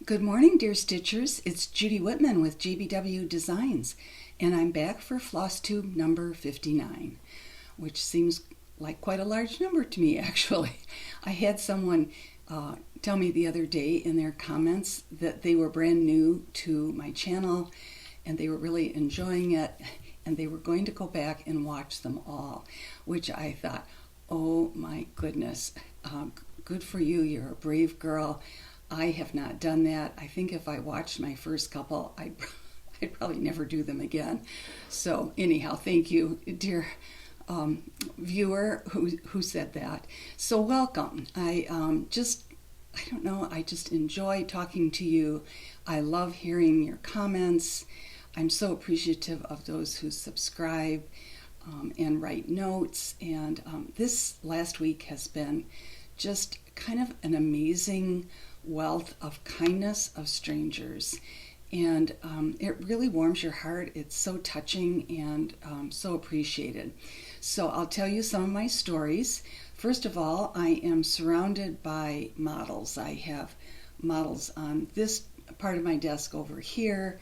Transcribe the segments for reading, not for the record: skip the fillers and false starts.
Good morning, dear Stitchers. It's Judy Whitman with JBW Designs, and I'm back for Flossstube number 59, which seems like quite a large number to me, actually. I had someone tell me the other day in their comments that they were brand new to my channel and they were really enjoying it, and they were going to go back and watch them all, which I thought, oh my goodness, good for you. You're a brave girl. I have not done that. I think if I watched my first couple, I'd probably never do them again. So anyhow, thank you, dear viewer who said that. So welcome. I don't know, I just enjoy talking to you. I love hearing your comments. I'm so appreciative of those who subscribe and write notes. And this last week has been just kind of an amazing wealth of kindness of strangers, and it really warms your heart. It's so touching and so appreciated. So I'll tell you some of my stories. First of all, I am surrounded by models. I have models on this part of my desk over here.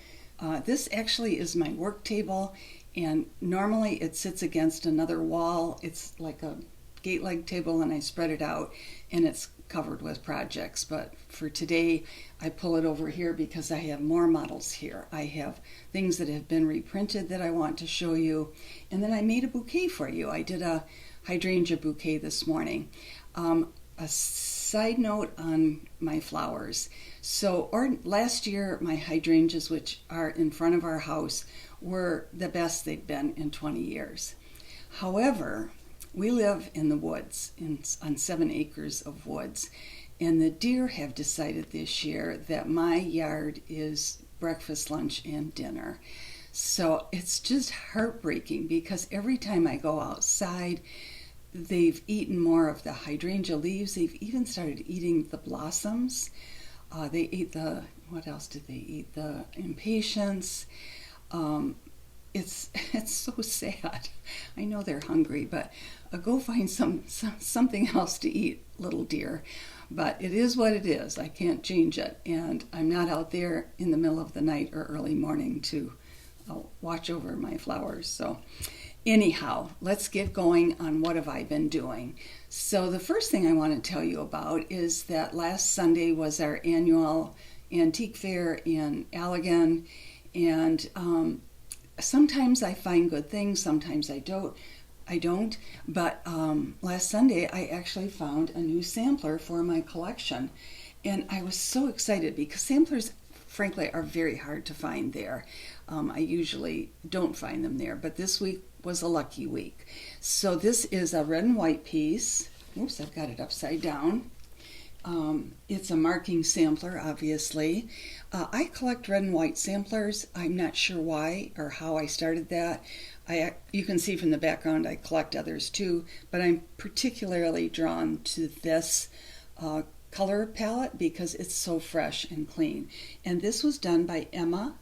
This actually is my work table, and normally it sits against another wall. It's like a gate leg table, and I spread it out and it's covered with projects, but for today I pull it over here because I have more models here. I have things that have been reprinted that I want to show you, and then I made a bouquet for you. I did a hydrangea bouquet this morning. A side note on my flowers. Last year my hydrangeas, which are in front of our house, were the best they've been in 20 years. However, we live in the woods, on 7 acres of woods, and the deer have decided this year that my yard is breakfast, lunch, and dinner. So it's just heartbreaking because every time I go outside, they've eaten more of the hydrangea leaves. They've even started eating the blossoms. They ate what else did they eat? The impatiens. It's so sad. I know they're hungry, but go find something else to eat, little deer. But it is what it is. I can't change it, and I'm not out there in the middle of the night or early morning to watch over my flowers. So anyhow, let's get going on what have I been doing. So the first thing I want to tell you about is that last Sunday was our annual antique fair in Allegan, and sometimes I find good things, sometimes I don't. But last Sunday I actually found a new sampler for my collection, and I was so excited because samplers, frankly, are very hard to find there. I usually don't find them there, but this week was a lucky week. So this is a red and white piece. Oops, I've got it upside down. It's a marking sampler, obviously. I collect red and white samplers. I'm not sure why or how I started that. You can see from the background I collect others too, but I'm particularly drawn to this color palette because it's so fresh and clean. And this was done by Emma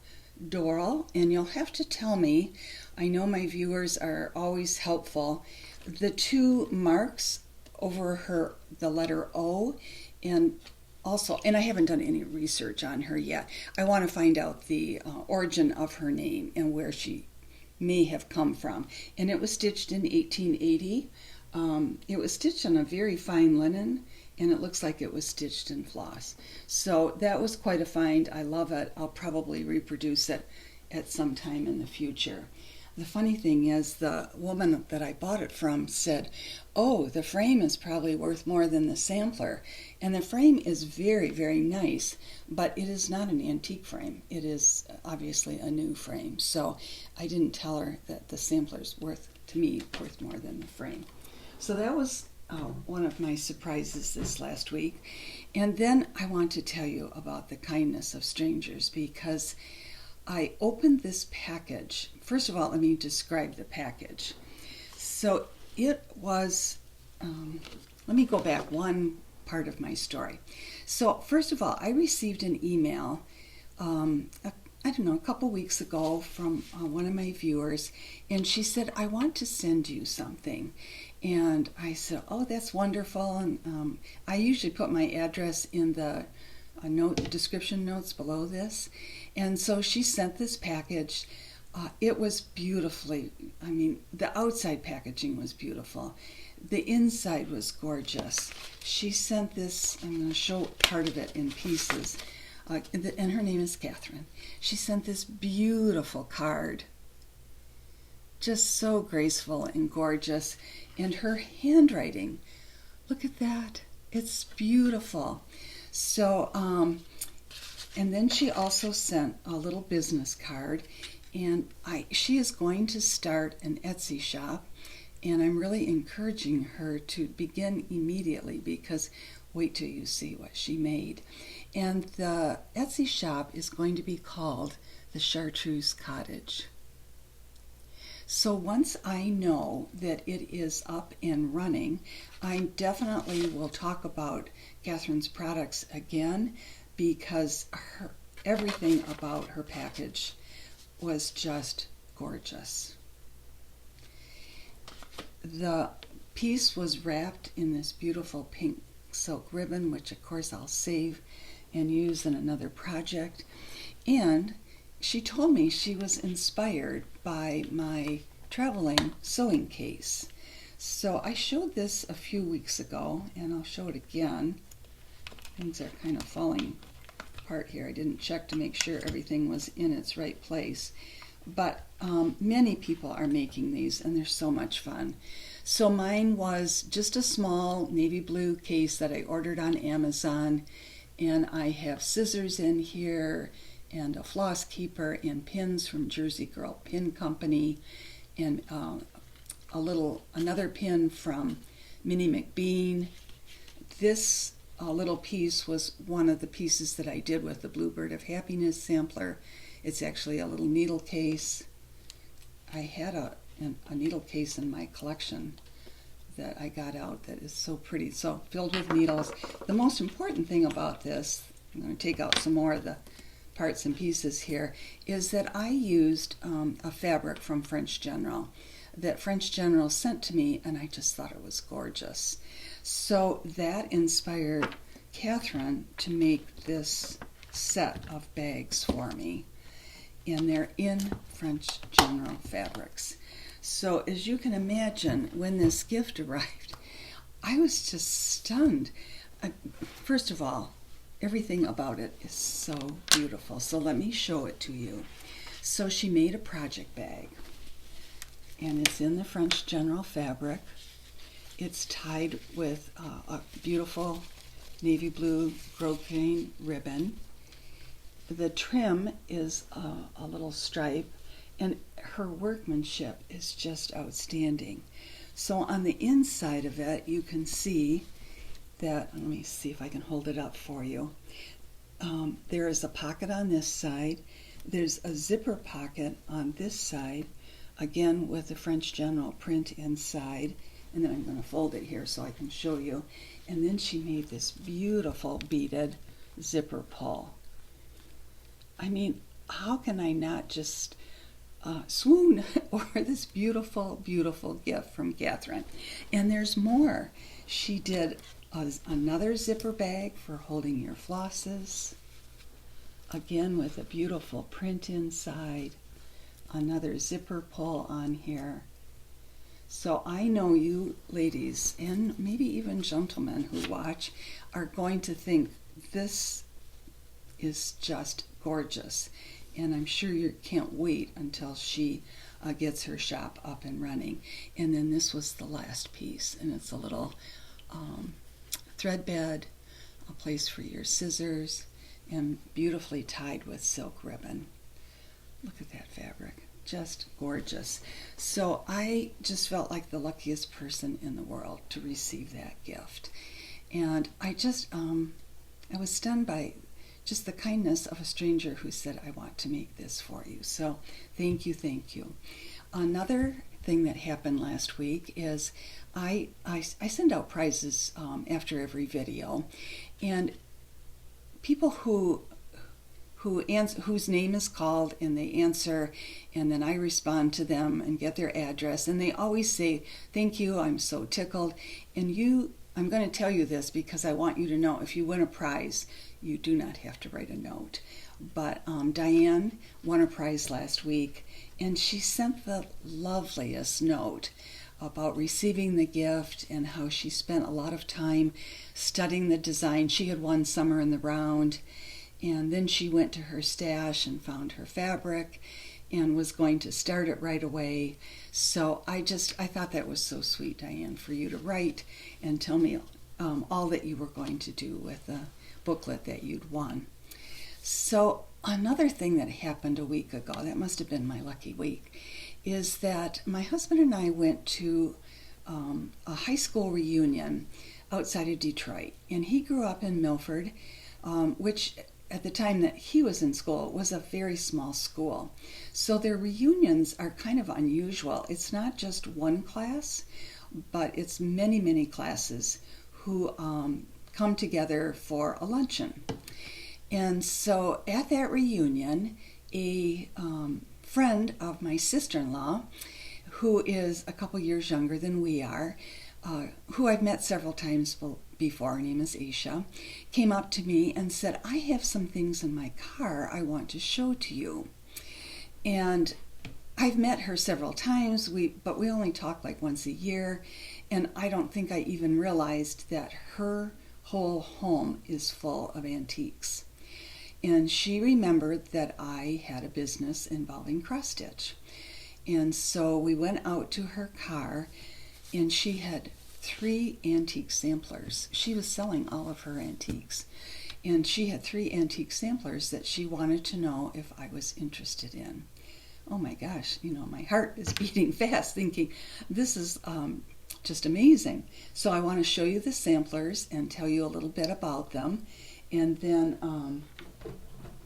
Doral, and you'll have to tell me, I know my viewers are always helpful, the two marks over the letter O, and I haven't done any research on her yet. I want to find out the origin of her name and where she may have come from. And it was stitched in 1880. It was stitched on a very fine linen, and it looks like it was stitched in floss. So that was quite a find. I love it. I'll probably reproduce it at some time in the future. The funny thing is, the woman that I bought it from said, oh, the frame is probably worth more than the sampler. And the frame is very, very nice, but it is not an antique frame. It is obviously a new frame. So I didn't tell her that the sampler's worth more than the frame. So that was one of my surprises this last week. And then I want to tell you about the kindness of strangers, because I opened this package. First of all, let me describe the package. So it was, let me go back one part of my story. So first of all, I received an email, a couple weeks ago from one of my viewers, and she said, I want to send you something. And I said, oh, that's wonderful. And I usually put my address in the description notes below this. And so she sent this package. It was beautifully, I mean, the outside packaging was beautiful. The inside was gorgeous. She sent this, I'm going to show part of it in pieces. And her name is Catherine. She sent this beautiful card. Just so graceful and gorgeous. And her handwriting, look at that. It's beautiful. So, and then she also sent a little business card. And she is going to start an Etsy shop. And I'm really encouraging her to begin immediately, because wait till you see what she made. And the Etsy shop is going to be called the Chartreuse Cottage. So once I know that it is up and running, I definitely will talk about Catherine's products again, because everything about her package was just gorgeous. The piece was wrapped in this beautiful pink silk ribbon, which of course I'll save and use in another project. And she told me she was inspired by my traveling sewing case. So I showed this a few weeks ago, and I'll show it again. Things are kind of falling apart here. I didn't check to make sure everything was in its right place. But many people are making these, and they're so much fun. So mine was just a small navy blue case that I ordered on Amazon, and I have scissors in here, and a floss keeper, and pins from Jersey Girl Pin Company, and another pin from Minnie McBean. This little piece was one of the pieces that I did with the Bluebird of Happiness sampler. It's actually a little needle case. I had a needle case in my collection that I got out that is so pretty, so filled with needles. The most important thing about this, I'm going to take out some more of the parts and pieces here, is that I used a fabric from French General that French General sent to me, and I just thought it was gorgeous. So that inspired Catherine to make this set of bags for me, and they're in French General fabrics. So as you can imagine, when this gift arrived, I was just stunned. First of all, everything about it is so beautiful. So let me show it to you. So she made a project bag, and it's in the French General fabric. It's tied with a beautiful navy blue brocade ribbon. The trim is a little stripe, and her workmanship is just outstanding. So on the inside of it, you can see that, let me see if I can hold it up for you. There is a pocket on this side. There's a zipper pocket on this side, again with the French General print inside. And then I'm going to fold it here so I can show you. And then she made this beautiful beaded zipper pull. I mean, how can I not just swoon over this beautiful, beautiful gift from Catherine? And there's more. She did another zipper bag for holding your flosses, again with a beautiful print inside, another zipper pull on here. So I know you ladies, and maybe even gentlemen who watch, are going to think this is just gorgeous. And I'm sure you can't wait until she gets her shop up and running. And then this was the last piece, and it's a little thread bed, a place for your scissors, and beautifully tied with silk ribbon. Look at that fabric. Just gorgeous. So I just felt like the luckiest person in the world to receive that gift. And I was stunned by just the kindness of a stranger who said, I want to make this for you. So thank you, thank you. Another thing that happened last week is I send out prizes after every video, and people whose name is called and they answer, and then I respond to them and get their address, and they always say, thank you, I'm so tickled. And you I'm going to tell you this because I want you to know if you win a prize, you do not have to write a note. But Diane won a prize last week, and she sent the loveliest note about receiving the gift and how she spent a lot of time studying the design. She had won Summer in the Round, and then she went to her stash and found her fabric and was going to start it right away. So I thought that was so sweet, Diane, for you to write and tell me all that you were going to do with the booklet that you'd won. So another thing that happened a week ago, that must have been my lucky week, is that my husband and I went to a high school reunion outside of Detroit. And he grew up in Milford, which at the time that he was in school was a very small school. So their reunions are kind of unusual. It's not just one class, but it's many, many classes who come together for a luncheon. And so at that reunion, a friend of my sister-in-law, who is a couple years younger than we are, who I've met several times before, her name is Aisha, came up to me and said, I have some things in my car I want to show to you. And I've met her several times, but we only talk like once a year, and I don't think I even realized that her whole home is full of antiques. And she remembered that I had a business involving cross-stitch. And so we went out to her car, and she had 3 antique samplers. She was selling all of her antiques. And she had 3 antique samplers that she wanted to know if I was interested in. Oh my gosh, my heart is beating fast thinking, this is just amazing. So I want to show you the samplers and tell you a little bit about them. And then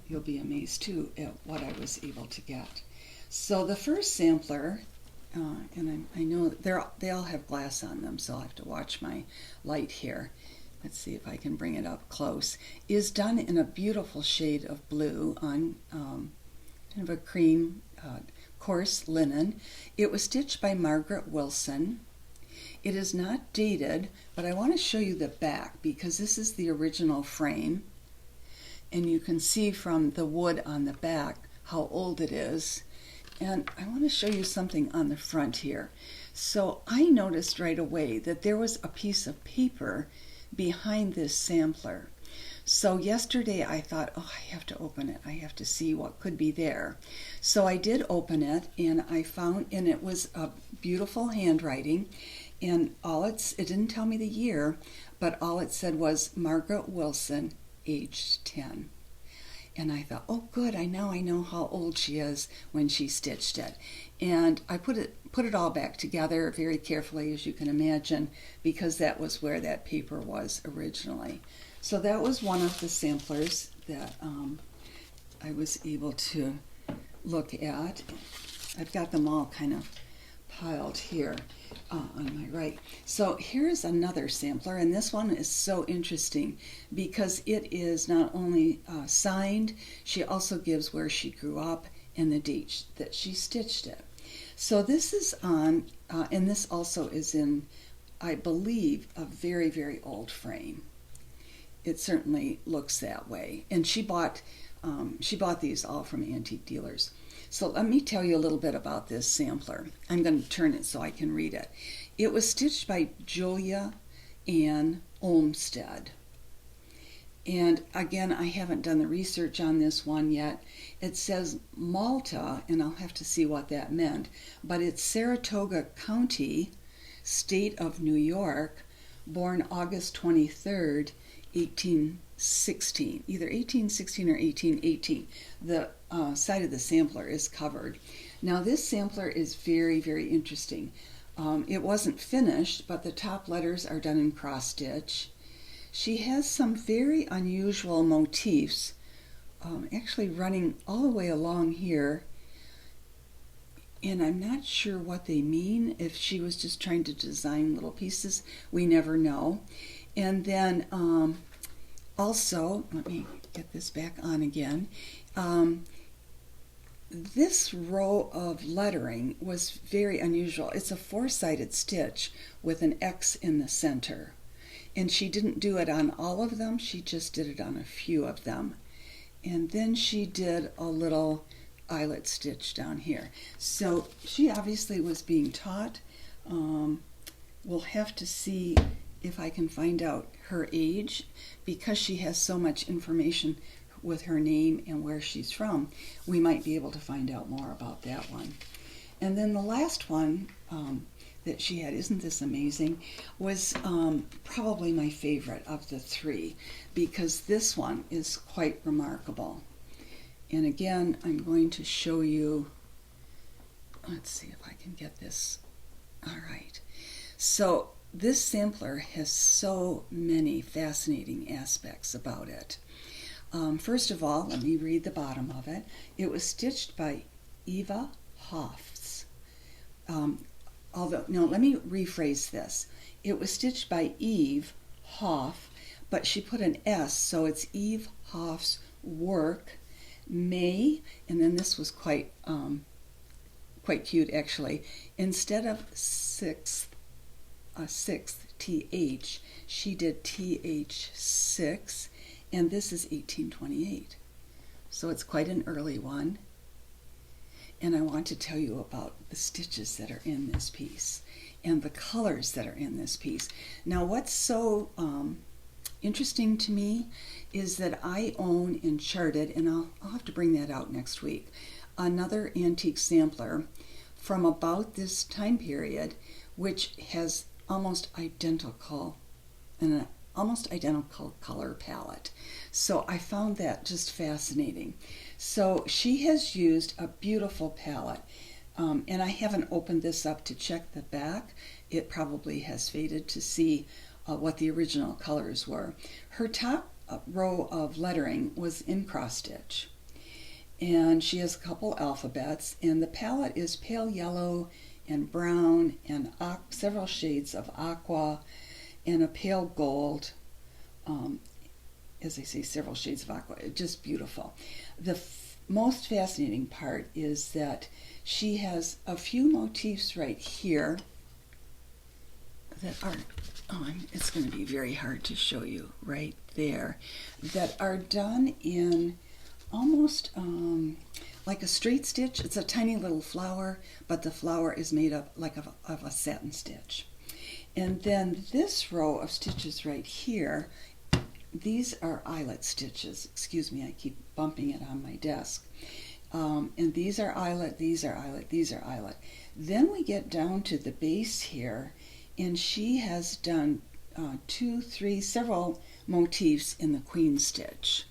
you'll be amazed too at what I was able to get. So the first sampler, and I know they all have glass on them, so I'll have to watch my light here. Let's see if I can bring it up close. Is done in a beautiful shade of blue on kind of a cream coarse linen. It was stitched by Margaret Wilson. It is not dated, but I want to show you the back because this is the original frame. And you can see from the wood on the back how old it is. And I want to show you something on the front here. So I noticed right away that there was a piece of paper behind this sampler. So yesterday I thought, I have to open it. I have to see what could be there. So I did open it, and I found, and it was a beautiful handwriting. And it didn't tell me the year, but all it said was Margaret Wilson, aged 10. And I thought, oh good, I know how old she is when she stitched it. And I put it all back together very carefully, as you can imagine, because that was where that paper was originally. So that was one of the samplers that I was able to look at. I've got them all kind of piled here on my right. So here's another sampler, and this one is so interesting because it is not only signed, she also gives where she grew up and the date that she stitched it. So this is on, and this also is in, I believe, a very, very old frame. It certainly looks that way. And she bought these all from antique dealers. So let me tell you a little bit about this sampler. I'm going to turn it so I can read it. It was stitched by Julia Ann Olmsted. And again, I haven't done the research on this one yet. It says Malta, and I'll have to see what that meant, but it's Saratoga County, state of New York, born August 23rd, 1816, either 1816 or 1818. The side of the sampler is covered. Now this sampler is very, very interesting. It wasn't finished, but the top letters are done in cross stitch. She has some very unusual motifs, actually running all the way along here, and I'm not sure what they mean. If she was just trying to design little pieces, we never know. And then also, let me get this back on again. This row of lettering was very unusual. It's a 4-sided stitch with an X in the center. And she didn't do it on all of them, she just did it on a few of them. And then she did a little eyelet stitch down here. So she obviously was being taught. We'll have to see if I can find out her age, because she has so much information with her name and where she's from. We might be able to find out more about that one. And then the last one that she had, isn't this amazing, was probably my favorite of the three, because this one is quite remarkable. And again, I'm going to show you, let's see if I can get this. All right. So this sampler has so many fascinating aspects about it. First of all, let me read the bottom of it. It was stitched by Eva Hoffs. No, let me rephrase this. It was stitched by Eve Hoff, but she put an S, so it's Eve Hoff's work, May, and then this was quite cute actually. Instead of sixth TH, she did TH6, and this is 1828. So it's quite an early one. And I want to tell you about the stitches that are in this piece and the colors that are in this piece. Now, what's so interesting to me is that I own and charted, and I'll have to bring that out next week, another antique sampler from about this time period, which has almost identical color palette. So I found that just fascinating. So she has used a beautiful palette, and I haven't opened this up to check the back. It probably has faded to see what the original colors were. Her top row of lettering was in cross stitch, and she has a couple alphabets, and the palette is pale yellow and brown and several shades of aqua and a pale gold. As I say, several shades of aqua. Just beautiful. The most fascinating part is that she has a few motifs right here that are, it's going to be very hard to show you right there, that are done in almost like a straight stitch. It's a tiny little flower, but the flower is made up like of a satin stitch. And then this row of stitches right here, these are eyelet stitches. Excuse me, I keep bumping it on my desk. And these are eyelet, these are eyelet, these are eyelet. Then we get down to the base here, and she has done several motifs in the queen stitch.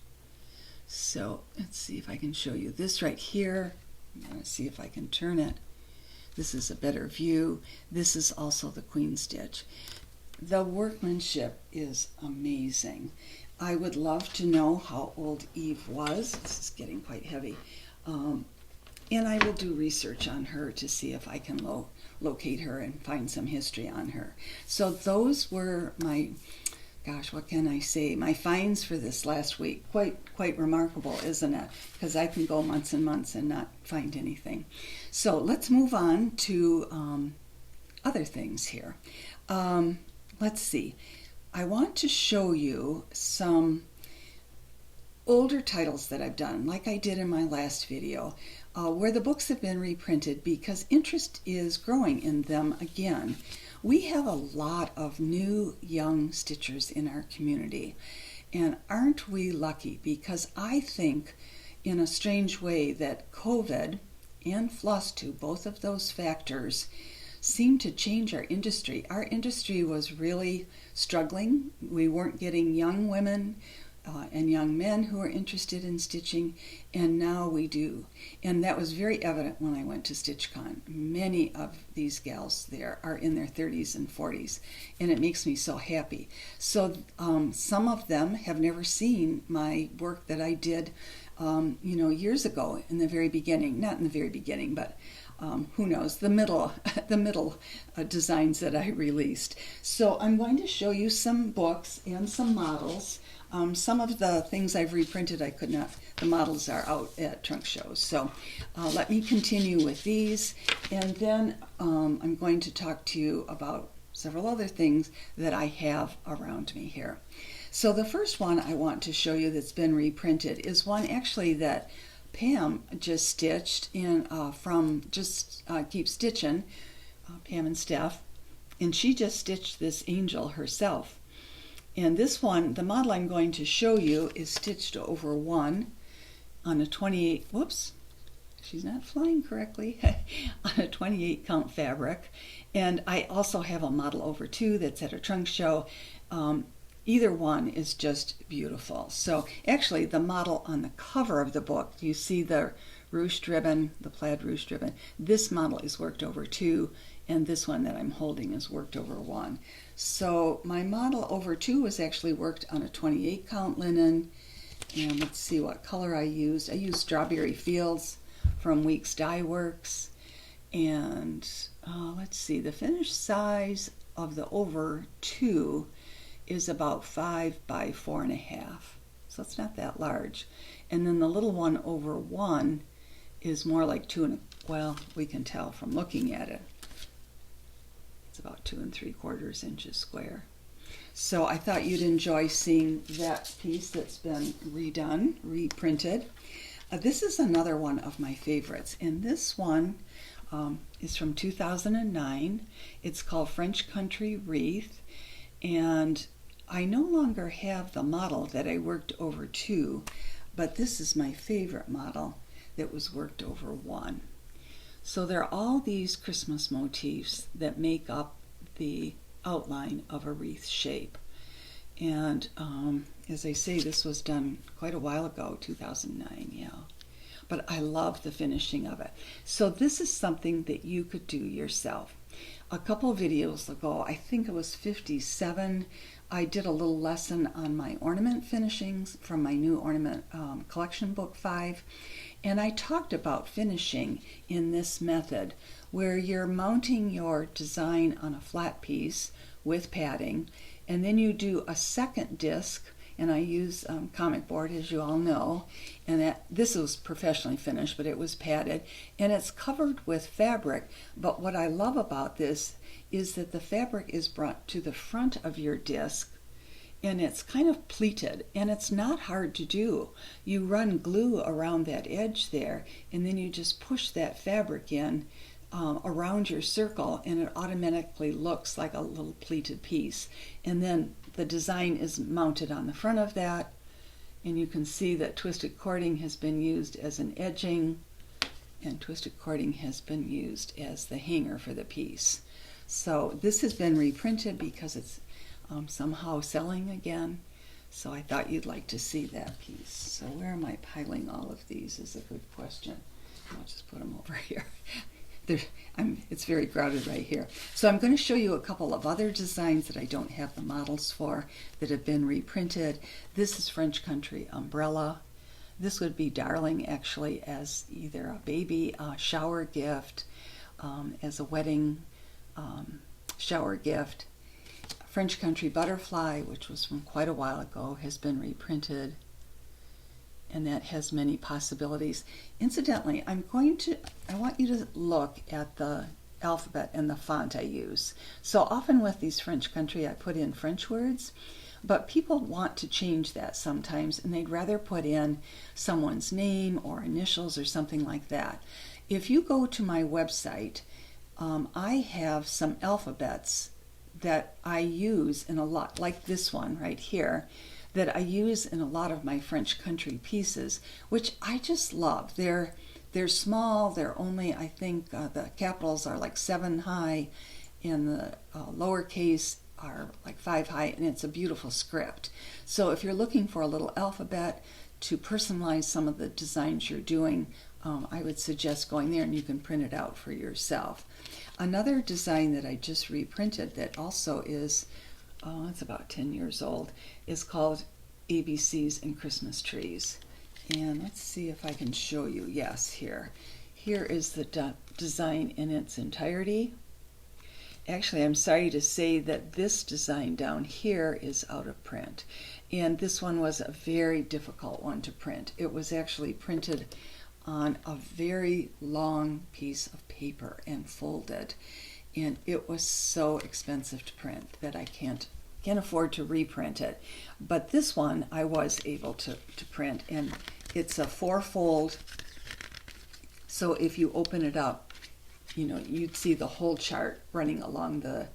So let's see if I can show you this right here. I'm going to see if I can turn it. This is a better view. This is also the queen stitch. The workmanship is amazing. I would love to know how old Eve was. This is getting quite heavy. And I will do research on her to see if I can locate her and find some history on her. So those were my, gosh, what can I say? My finds for this last week. Quite remarkable, isn't it? Because I can go months and months and not find anything. So let's move on to other things here. Let's see. I want to show you some older titles that I've done, like I did in my last video, where the books have been reprinted because interest is growing in them again. We have a lot of new young stitchers in our community, and aren't we lucky? Because I think in a strange way that COVID and Flossstube, both of those factors, seemed to change our industry. Our industry was really struggling. We weren't getting young women and young men who are interested in stitching, and now we do. And that was very evident when I went to StitchCon. Many of these gals there are in their 30s and 40s, and it makes me so happy. So some of them have never seen my work that I did years ago in the very beginning. Not in the very beginning, but who knows, the middle designs that I released. So I'm going to show you some books and some models. Some of the things I've reprinted I could not, the models are out at trunk shows. So let me continue with these, and then I'm going to talk to you about several other things that I have around me here. So the first one I want to show you that's been reprinted is one actually that Pam just stitched in from Just Keep Stitching, Pam and Steph, and she just stitched this angel herself. And this one, the model I'm going to show you, is stitched over 1 on a 28, whoops, she's not flying correctly, on a 28 count fabric. And I also have a model over 2 that's at a trunk show. Either one is just beautiful. So actually the model on the cover of the book, you see the ruched ribbon, the plaid ruched ribbon. This model is worked over 2, and this one that I'm holding is worked over 1. So my model over 2 was actually worked on a 28 count linen. And let's see what color I used. I used Strawberry Fields from Weeks Dye Works. And let's see, the finished size of the over 2 is about 5 by 4.5, so it's not that large. And then the little one over 1 is more like 2 and, well, we can tell from looking at it. It's about 2 3/4 inches square. So I thought you'd enjoy seeing that piece that's been redone, reprinted. This is another one of my favorites, and this one is from 2009. It's called French Country Wreath, and I no longer have the model that I worked over 2, but this is my favorite model that was worked over 1. So there are all these Christmas motifs that make up the outline of a wreath shape. And as I say, this was done quite a while ago, 2009, yeah. But I love the finishing of it. So this is something that you could do yourself. A couple of videos ago, I think it was 57, I did a little lesson on my ornament finishings from my new ornament collection book 5, and I talked about finishing in this method where you're mounting your design on a flat piece with padding, and then you do a second disc, and I use comic board, as you all know, and this was professionally finished, but it was padded, and it's covered with fabric. But what I love about this is that the fabric is brought to the front of your disc, and it's kind of pleated, and it's not hard to do. You run glue around that edge there, and then you just push that fabric in around your circle, and it automatically looks like a little pleated piece. And then the design is mounted on the front of that, and you can see that twisted cording has been used as an edging, and twisted cording has been used as the hanger for the piece. So this has been reprinted because it's somehow selling again. So I thought you'd like to see that piece. So where am I piling all of these is a good question. I'll just put them over here. It's very crowded right here. So I'm going to show you a couple of other designs that I don't have the models for that have been reprinted. This is French Country Umbrella. This would be darling actually as either a baby shower gift, as a wedding shower gift. French Country Butterfly, which was from quite a while ago, has been reprinted, and that has many possibilities. Incidentally, I want you to look at the alphabet and the font I use. So often with these French Country, I put in French words, but people want to change that sometimes, and they'd rather put in someone's name or initials or something like that. If you go to my website, I have some alphabets that I use in a lot, like this one right here, that I use in a lot of my French Country pieces, which I just love. They're small, they're only, I think the capitals are like 7 high, and the lowercase are like 5 high, and it's a beautiful script. So if you're looking for a little alphabet to personalize some of the designs you're doing, I would suggest going there, and you can print it out for yourself. Another design that I just reprinted that also is, it's about 10 years old, is called ABCs and Christmas Trees. And let's see if I can show you. Yes, here. Here is the design in its entirety. Actually, I'm sorry to say that this design down here is out of print. And this one was a very difficult one to print. It was actually printed on a very long piece of paper and folded. and it was so expensive to print that I can't afford to reprint it. But this one I was able to print, and it's a 4-fold, so if you open it up, you know, you'd see the whole chart running along the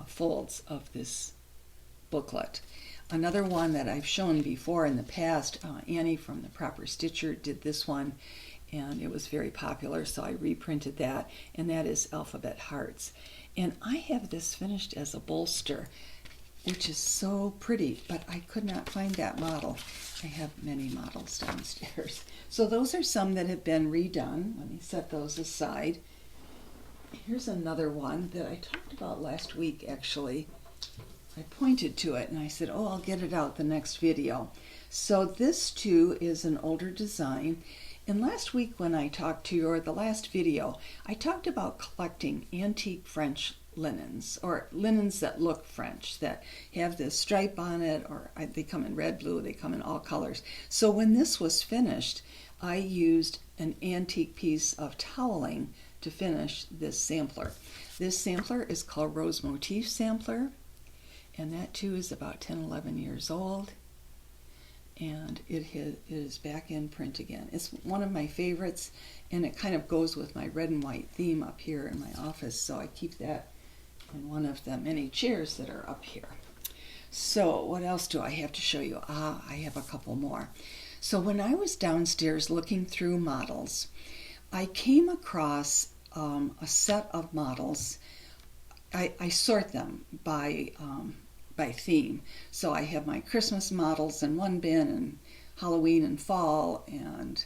folds of this booklet. Another one that I've shown before in the past, Annie from the Proper Stitcher did this one, and it was very popular, so I reprinted that, and that is Alphabet Hearts. And I have this finished as a bolster, which is so pretty, but I could not find that model. I have many models downstairs. So those are some that have been redone. Let me set those aside. Here's another one that I talked about last week, actually. I pointed to it and I said, oh, I'll get it out the next video. So this too is an older design. And last week when I talked to you, or the last video, I talked about collecting antique French linens, or linens that look French, that have this stripe on it, or they come in red, blue, they come in all colors. So when this was finished, I used an antique piece of toweling to finish this sampler. This sampler is called Rose Motif Sampler, and that too is about 10, 11 years old, and it is back in print again. It's one of my favorites, and it kind of goes with my red and white theme up here in my office, so I keep that in one of the many chairs that are up here. So what else do I have to show you? I have a couple more. So when I was downstairs looking through models, I came across a set of models. I sort them by theme. So I have my Christmas models in one bin, and Halloween and fall, and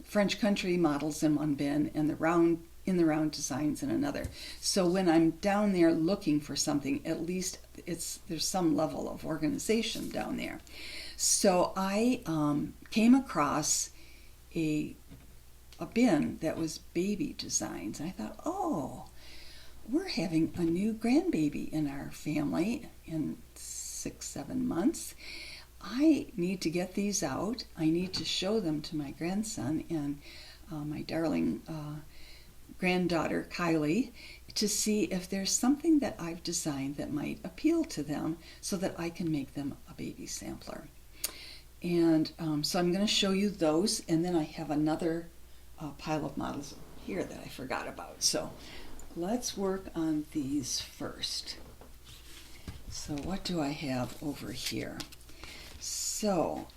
French country models in one bin, and the round designs in another. So when I'm down there looking for something, at least there's some level of organization down there. So I came across a bin that was baby designs. And I thought, oh, we're having a new grandbaby in our family in 6-7 months. I need to get these out. I need to show them to my grandson and my darling granddaughter Kylie, to see if there's something that I've designed that might appeal to them, so that I can make them a baby sampler. And so I'm going to show you those, and then I have another pile of models here that I forgot about. So let's work on these first. So what do I have over here? So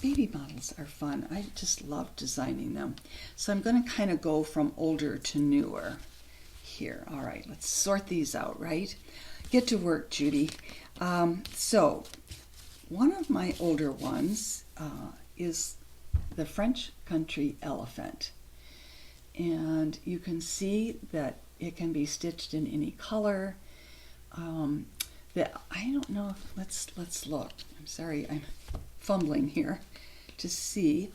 baby models are fun. I just love designing them. So I'm going to kind of go from older to newer here. All right, let's sort these out, right? Get to work, Judy. So one of my older ones is the French country elephant. And you can see that it can be stitched in any color. I don't know if, let's look. I'm sorry, I'm fumbling here to see.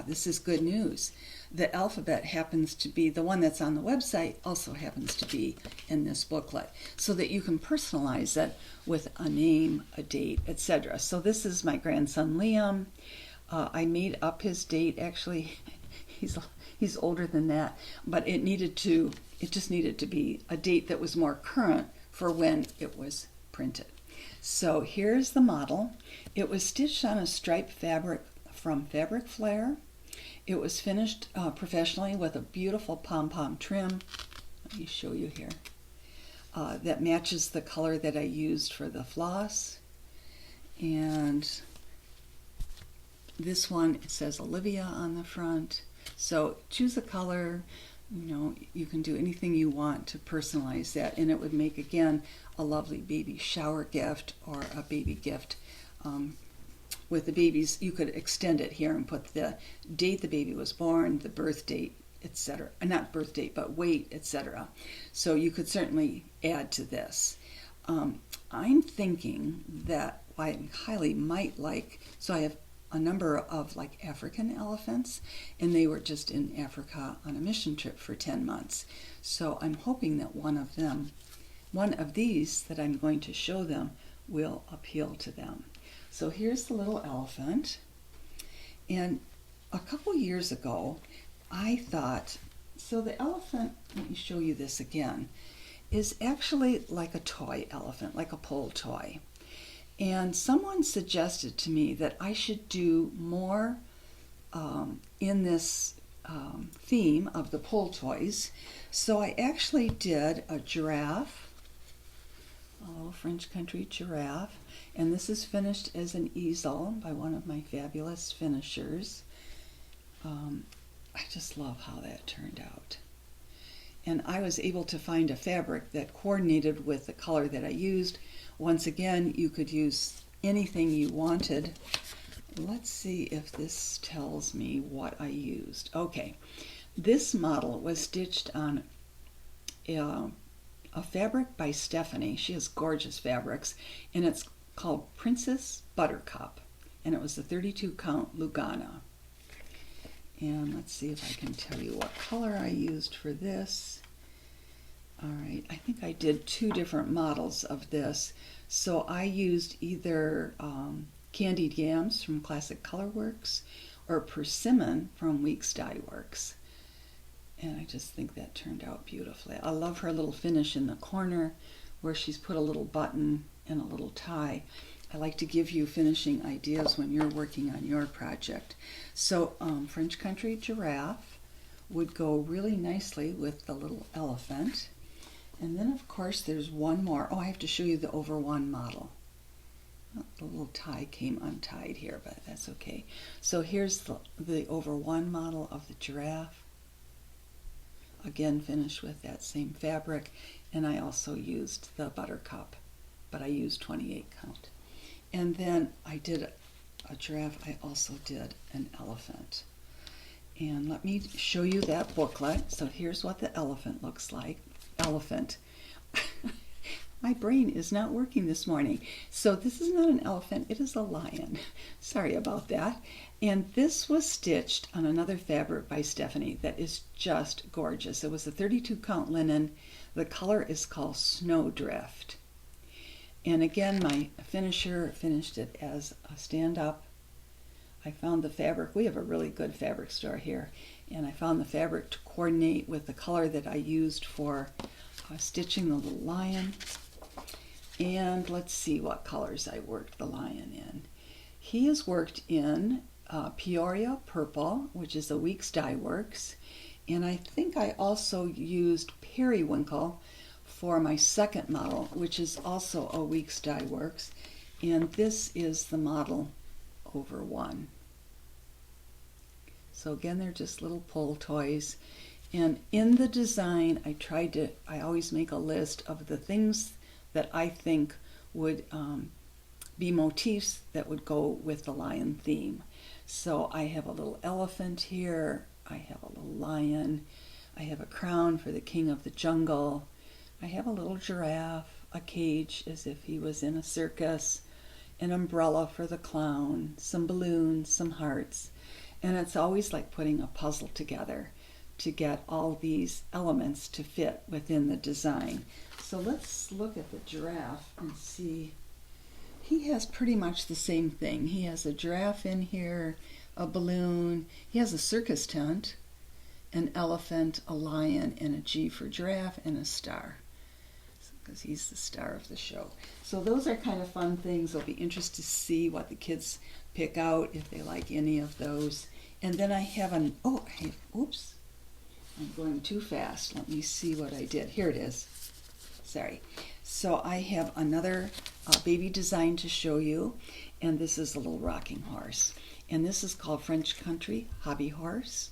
This is good news. The alphabet happens to be, the one that's on the website also happens to be in this booklet, so that you can personalize it with a name, a date, etc. So this is my grandson Liam. I made up his date. Actually, he's older than that, but it just needed to be a date that was more current for when it was printed. So here's the model. It was stitched on a striped fabric from Fabric Flair. It was finished professionally with a beautiful pom-pom trim. Let me show you here. That matches the color that I used for the floss. And this one, it says Olivia on the front. So choose a color. You know, you can do anything you want to personalize that, and it would make, again, a lovely baby shower gift or a baby gift. With the babies, you could extend it here and put the date the baby was born, the birth date, etc. Not birth date, but weight, etc. So you could certainly add to this. I'm thinking that Wyatt and Kylie might like, so I have a number of like African elephants, and they were just in Africa on a mission trip for 10 months. So I'm hoping that one of these that I'm going to show them will appeal to them. So here's the little elephant. And a couple years ago, I thought, so the elephant, let me show you this again. is actually like a toy elephant, like a pull toy. And someone suggested to me that I should do more in this theme of the pull toys. So I actually did a giraffe, a little French country giraffe, and this is finished as an easel by one of my fabulous finishers. I just love how that turned out. And I was able to find a fabric that coordinated with the color that I used. Once again, you could use anything you wanted. Let's see if this tells me what I used. Okay, this model was stitched on a fabric by Stephanie. She has gorgeous fabrics, and it's called Princess Buttercup, and it was the 32 count Lugana. And let's see if I can tell you what color I used for this. All right, I think I did 2 different models of this. So I used either Candied Yams from Classic Colorworks or Persimmon from Weeks Dye Works. And I just think that turned out beautifully. I love her little finish in the corner where she's put a little button and a little tie. I like to give you finishing ideas when you're working on your project. So French country giraffe would go really nicely with the little elephant. And then of course there's one more. Oh, I have to show you the over one model. Oh, the little tie came untied here, but that's okay. So here's the over one model of the giraffe. Again, finished with that same fabric. And I also used the buttercup, but I used 28 count. And then I did a giraffe. I also did an elephant. And let me show you that booklet. So here's what the elephant looks like. Elephant. My brain is not working this morning. So this is not an elephant, it is a lion. Sorry about that. And this was stitched on another fabric by Stephanie that is just gorgeous. It was a 32 count linen. The color is called Snowdrift. And again, my finisher finished it as a stand-up. I found the fabric. We have a really good fabric store here. And I found the fabric to coordinate with the color that I used for stitching the little lion. And let's see what colors I worked the lion in. He is worked in Peoria Purple, which is a Weeks Dye Works. And I think I also used Periwinkle for my second model, which is also a Weeks Dye Works. And this is the model over one. So again, they're just little pull toys. And in the design, I always make a list of the things that I think would be motifs that would go with the lion theme. So I have a little elephant here, I have a little lion, I have a crown for the king of the jungle, I have a little giraffe, a cage as if he was in a circus, an umbrella for the clown, some balloons, some hearts. And it's always like putting a puzzle together to get all these elements to fit within the design. So let's look at the giraffe and see. He has pretty much the same thing. He has a giraffe in here, a balloon. He has a circus tent, an elephant, a lion, and a G for giraffe, and a star, because he's the star of the show. So those are kind of fun things. I'll be interested to see what the kids pick out, if they like any of those. And then I have oops, I'm going too fast. Let me see what I did. Here it is. Sorry. So I have another baby design to show you, and this is a little rocking horse. And this is called French Country Hobby Horse.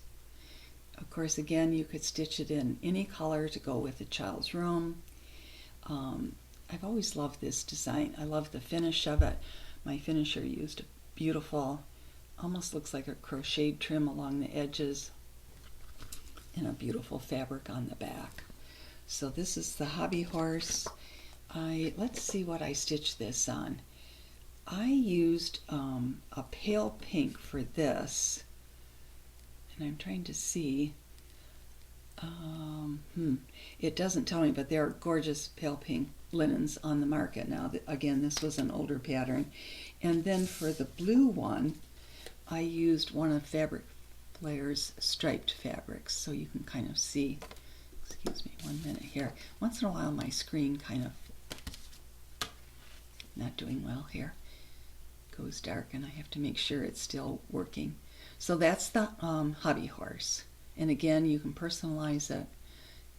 Of course, again, you could stitch it in any color to go with the child's room. I've always loved this design. I love the finish of it. My finisher used a beautiful, almost looks like a crocheted trim along the edges, and a beautiful fabric on the back. So this is the hobby horse. Let's see what I stitched this on. I used a pale pink for this, and I'm trying to see. It doesn't tell me, but there are gorgeous pale pink linens on the market now. Again, this was an older pattern. And then for the blue one, I used one of Fabric Flair's striped fabrics, so you can kind of see Excuse me 1 minute here. Once in a while my screen kind of not doing well here. Goes dark and I have to make sure it's still working. So that's the hobby horse. And again, you can personalize it,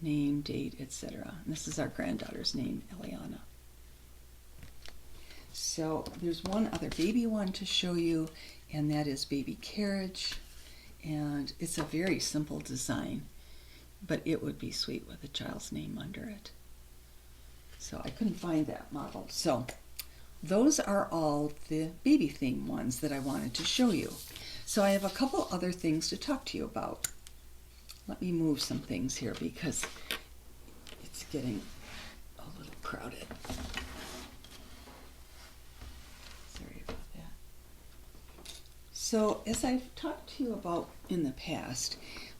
name, date, etc. This is our granddaughter's name, Eliana. So there's one other baby one to show you, and that is Baby Carriage. And it's a very simple design, but it would be sweet with a child's name under it. So I couldn't find that model. So those are all the baby theme ones that I wanted to show you. So I have a couple other things to talk to you about. Let me move some things here because it's getting a little crowded. Sorry about that. So as I've talked to you about in the past,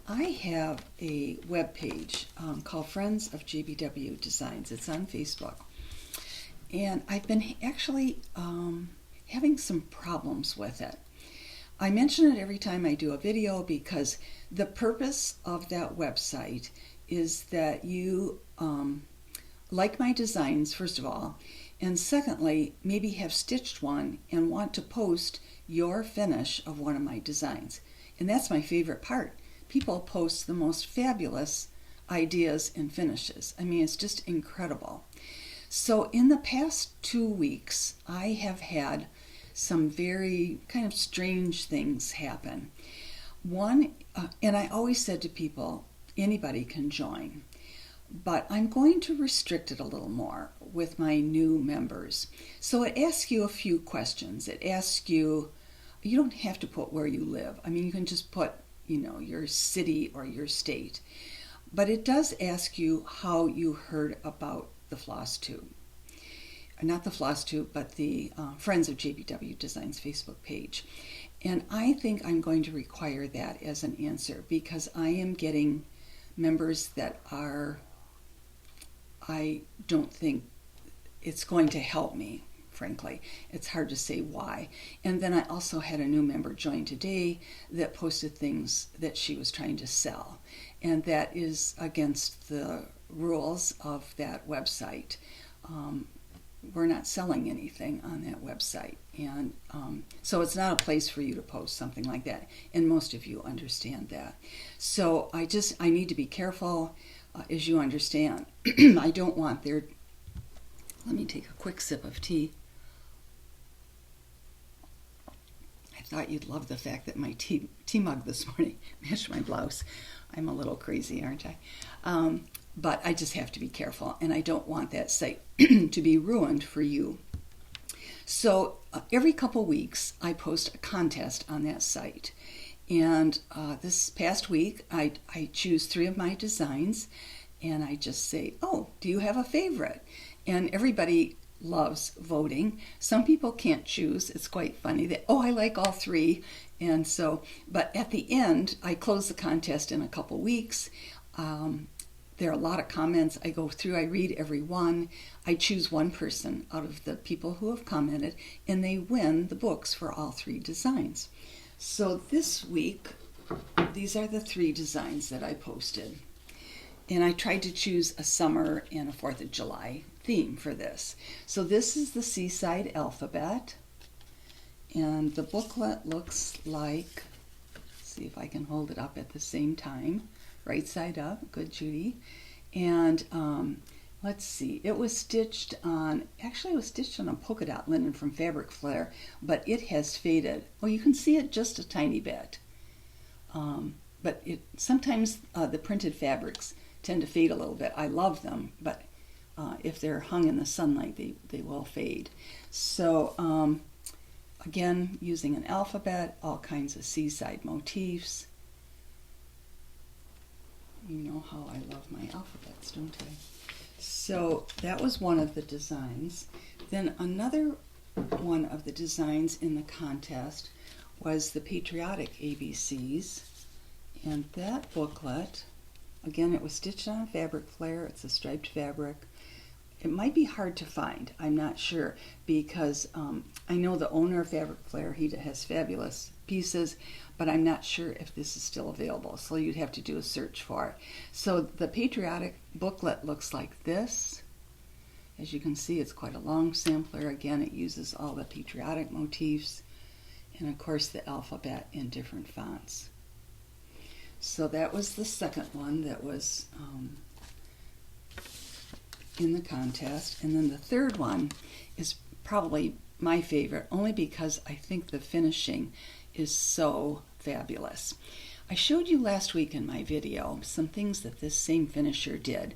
I have a web page called Friends of JBW Designs. It's on Facebook. And I've been actually having some problems with it. I mention it every time I do a video because the purpose of that website is that you like my designs, first of all, and secondly, maybe have stitched one and want to post your finish of one of my designs. And that's my favorite part. People post the most fabulous ideas and finishes. I mean, it's just incredible. So in the past 2 weeks, I have had some very kind of strange things happen. One, and I always said to people, anybody can join, but I'm going to restrict it a little more with my new members. So it asks you a few questions. It asks you, you don't have to put where you live. I mean, you can just put, your city or your state. But it does ask you how you heard about the Flossstube. Not the Flossstube, but the Friends of JBW Designs Facebook page. And I think I'm going to require that as an answer because I am getting members that I don't think it's going to help me, frankly. It's hard to say why. And then I also had a new member join today that posted things that she was trying to sell. And that is against the rules of that website. We're not selling anything on that website, and so it's not a place for you to post something like that, and most of you understand that. So I need to be careful, as you understand. I don't want let me take a quick sip of tea. I thought you'd love the fact that my tea mug this morning matched my blouse. I'm a little crazy, aren't I? But I just have to be careful, and I don't want that site to be ruined for you. So every couple weeks, I post a contest on that site. And this past week, I choose 3 of my designs, and I just say, oh, do you have a favorite? And everybody loves voting. Some people can't choose. It's quite funny that, oh, I like all 3. And so, but at the end, I close the contest in a couple weeks. There are a lot of comments. I go through, I read every one. I choose one person out of the people who have commented, and they win the books for all 3 designs. So this week, these are the 3 designs that I posted. And I tried to choose a summer and a 4th of July theme for this. So this is the Seaside Alphabet. And the booklet looks like, let's see if I can hold it up at the same time. Right side up, good Judy. And let's see, it was stitched on a polka dot linen from Fabric Flare, but it has faded. Well, you can see it just a tiny bit. But sometimes the printed fabrics tend to fade a little bit. I love them, but if they're hung in the sunlight, they will fade. So again, using an alphabet, all kinds of seaside motifs. You know how I love my alphabets, don't I? So that was one of the designs. Then another one of the designs in the contest was the Patriotic ABCs. And that booklet, again, it was stitched on Fabric Flare. It's a striped fabric. it might be hard to find. I'm not sure, because I know the owner of Fabric Flair, he has fabulous pieces, but I'm not sure if this is still available. So you'd have to do a search for it. So the patriotic booklet looks like this. As you can see, it's quite a long sampler. Again, it uses all the patriotic motifs and of course the alphabet in different fonts. So that was the second one that was in the contest. And then the third one is probably my favorite, only because I think the finishing is so fabulous. I showed you last week in my video some things that this same finisher did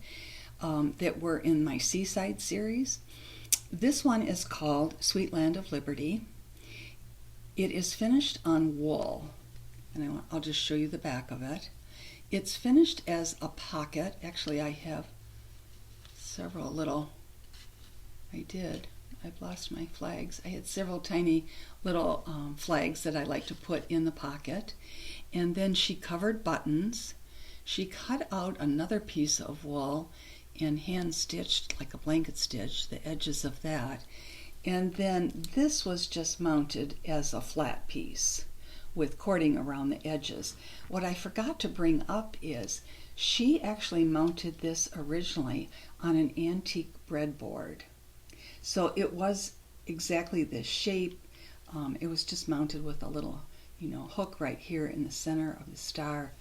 that were in my Seaside series. This one is called Sweet Land of Liberty. It is finished on wool, and I'll just show you the back of it. It's finished as a pocket. Actually, I have several little, I've lost my flags. I had several tiny little flags that I like to put in the pocket. And then she covered buttons. She cut out another piece of wool and hand stitched, like a blanket stitch, the edges of that. And then this was just mounted as a flat piece with cording around the edges. What I forgot to bring up is she actually mounted this originally on an antique breadboard. So it was exactly this shape. It was just mounted with a little, hook right here in the center of the star.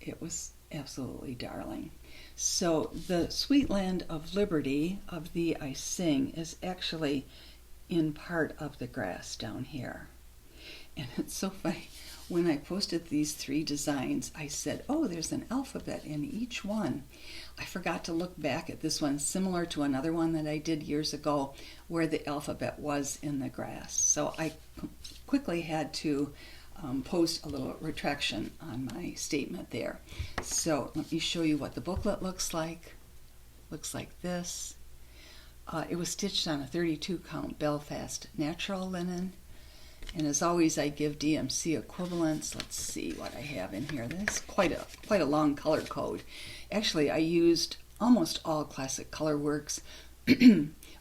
It was absolutely darling. So the Sweet Land of Liberty of Thee I Sing is actually in part of the grass down here. And it's so funny. When I posted these 3 designs, I said, oh, there's an alphabet in each one. I forgot to look back at this one, similar to another one that I did years ago, where the alphabet was in the grass. So I quickly had to post a little retraction on my statement there. So let me show you what the booklet looks like. Looks like this. It was stitched on a 32 count Belfast natural linen. And as always, I give DMC equivalents. Let's see what I have in here. This is quite a long color code. Actually, I used almost all Classic Color Works,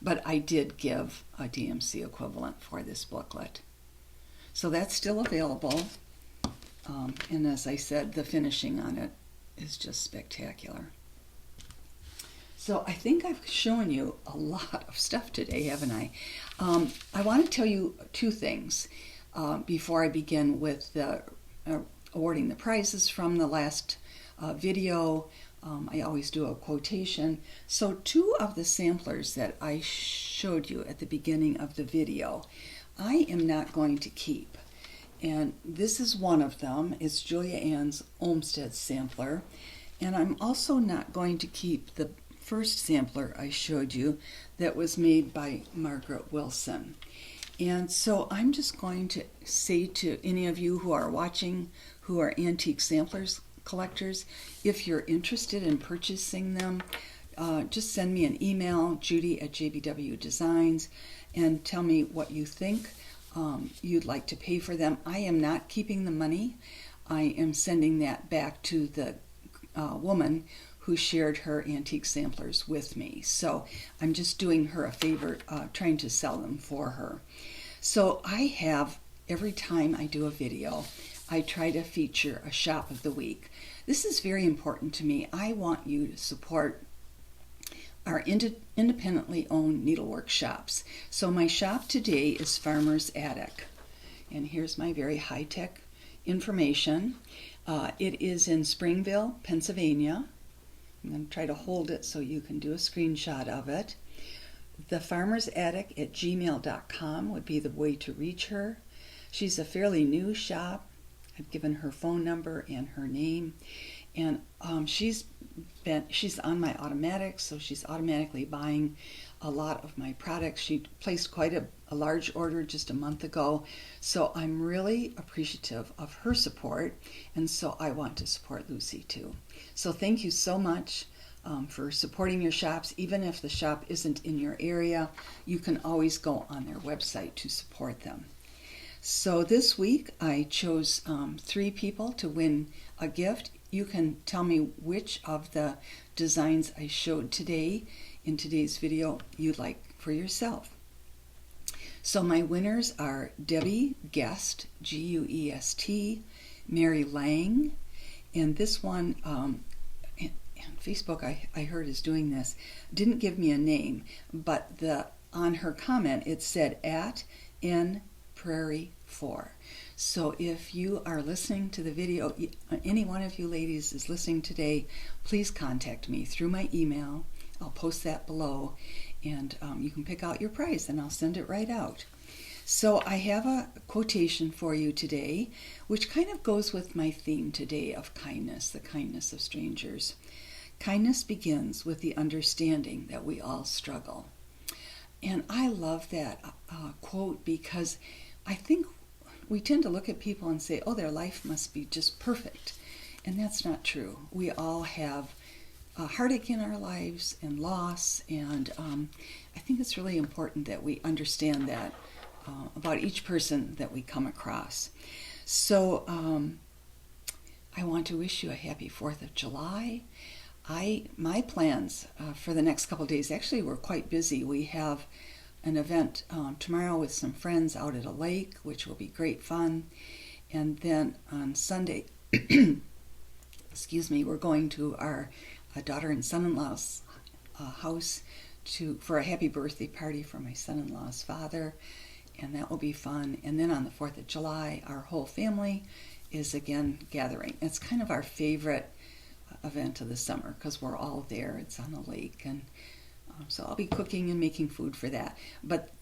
but I did give a DMC equivalent for this booklet. So that's still available. And as I said, the finishing on it is just spectacular. So I think I've shown you a lot of stuff today, haven't I? I want to tell you 2 things before I begin with awarding the prizes from the last video. I always do a quotation. So 2 of the samplers that I showed you at the beginning of the video, I am not going to keep. And this is one of them. It's Julia Ann's Olmsted sampler. And I'm also not going to keep the first sampler I showed you that was made by Margaret Wilson. And so I'm just going to say to any of you who are watching who are antique samplers collectors, if you're interested in purchasing them, just send me an email, Judy@JBW Designs, and tell me what you think you'd like to pay for them. I am not keeping the money. I am sending that back to the woman who shared her antique samplers with me. So I'm just doing her a favor, trying to sell them for her. So I have, every time I do a video, I try to feature a shop of the week. This is very important to me. I want you to support our independently owned needlework shops. So my shop today is Farmer's Attic. And here's my very high-tech information. It is in Springville, Pennsylvania. I'm going to try to hold it so you can do a screenshot of it. The Farmer's Attic at gmail.com would be the way to reach her. She's a fairly new shop. I've given her phone number and her name. And she's on my automatic, so she's automatically buying a lot of my products. She placed quite a large order just a month ago, so I'm really appreciative of her support, and so I want to support Lucy too. So thank you so much for supporting your shops. Even if the shop isn't in your area, you can always go on their website to support them. So this week I chose 3 people to win a gift. You can tell me which of the designs I showed today in today's video you'd like for yourself. So my winners are Debbie Guest, Guest, Mary Lang, and this one, and Facebook I heard is doing this, didn't give me a name, but on her comment it said @in Prairie 4. So if you are listening to the video, any one of you ladies is listening today, please contact me through my email. I'll post that below, and you can pick out your prize and I'll send it right out. So I have a quotation for you today, which kind of goes with my theme today of kindness, the kindness of strangers. Kindness begins with the understanding that we all struggle. And I love that quote because I think we tend to look at people and say, oh, their life must be just perfect. And that's not true. We all have heartache in our lives and loss, and I think it's really important that we understand that about each person that we come across. So I want to wish you a happy 4th of July. My plans for the next couple of days, actually we're quite busy. We have an event tomorrow with some friends out at a lake, which will be great fun. And then on Sunday, we're going to our daughter and son-in-law's house for a happy birthday party for my son-in-law's father, and that will be fun. And then on the 4th of July, our whole family is again gathering. It's kind of our favorite event of the summer because we're all there. It's on a lake, and so I'll be cooking and making food for that. But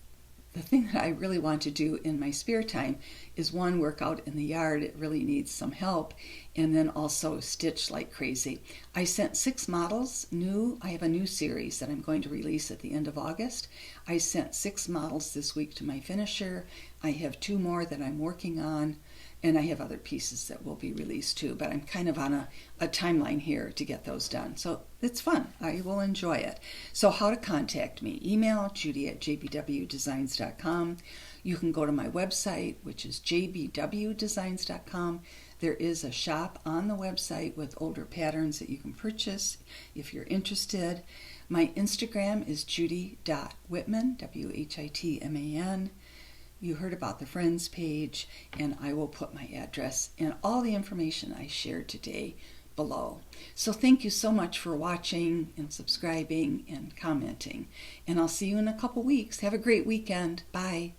the thing that I really want to do in my spare time is one, work out in the yard. It really needs some help. And then also stitch like crazy. I sent 6 models new. I have a new series that I'm going to release at the end of August. I sent 6 models this week to my finisher. I have 2 more that I'm working on. And I have other pieces that will be released too, but I'm kind of on a timeline here to get those done. So it's fun. I will enjoy it. So how to contact me? Email judy@jbwdesigns.com. You can go to my website, which is jbwdesigns.com. There is a shop on the website with older patterns that you can purchase if you're interested. My Instagram is judy.whitman, Whitman. You heard about the Friends page, and I will put my address and all the information I shared today below. So thank you so much for watching and subscribing and commenting. And I'll see you in a couple weeks. Have a great weekend. Bye.